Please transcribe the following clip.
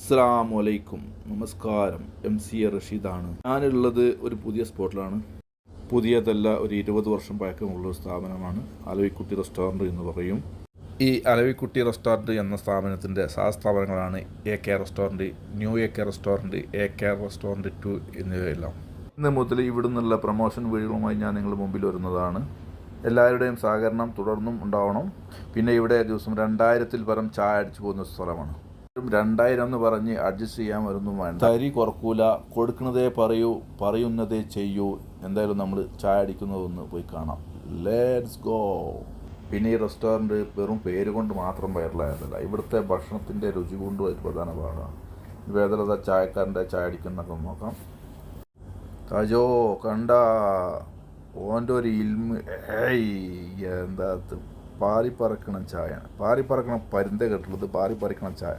അസ്സലാമു അലൈക്കും, നമസ്കാരം. MC റഷീദാണ്. ഞാനുള്ളത് ഒരു പുതിയ സ്പോട്ടിലാണ്. പുതിയതല്ല, ഒരു 20 വർഷം പഴക്കമുള്ള ഒരു സ്ഥാപനമാണ് അലവിക്കുട്ടി റെസ്റ്റോറൻറ്റ് എന്ന് പറയും. ഈ അലവിക്കുട്ടി റെസ്റ്റോറൻറ്റ് എന്ന സ്ഥാപനത്തിൻ്റെ സഹസ്ഥാപനങ്ങളാണ് AK restaurant, new AK restaurant, AK restaurant 2 എന്നിവയെല്ലാം. ഇന്ന് മുതൽ ഇവിടെ നിന്നുള്ള പ്രൊമോഷൻ വീഡിയോകളുമായി ഞാൻ നിങ്ങളുടെ മുമ്പിൽ വരുന്നതാണ്. എല്ലാവരുടെയും സഹകരണം തുടർന്നും ഉണ്ടാവണം. പിന്നെ ഇവിടെ ദിവസം 2000-ൽ പരം ചായ അടിച്ചു പോകുന്ന സ്ഥലമാണ്. 2000 എന്ന് പറഞ്ഞ് അഡ്ജസ്റ്റ് ചെയ്യാൻ വരുന്നും വേണ്ട. തരി കുറക്കൂല, കൊടുക്കുന്നതേ പറയൂ, പറയുന്നതേ ചെയ്യൂ. എന്തായാലും നമ്മൾ ചായ അടിക്കുന്നതൊന്ന് പോയി കാണാം. Let's go. പിന്നെ ഈ റെസ്റ്റോറൻറ്റ് വെറും പേര് കൊണ്ട് മാത്രം വൈറലായതല്ല, ഇവിടുത്തെ ഭക്ഷണത്തിൻ്റെ രുചി കൊണ്ടും ഒരു പ്രധാന ഭാഗമാണ്. വേദലത ചായക്കാരൻ്റെ ചായ അടിക്കുന്നതൊക്കെ നോക്കാം. താജോ കണ്ട ഓൻ്റെ ഒരു ഇൽമ്, എന്താ പാറിപ്പറക്കണം ചായ, പാറിപ്പറക്കണം പരിന്ത കേട്ടുള്ളത്, പാറിപ്പറിക്കണം ചായ.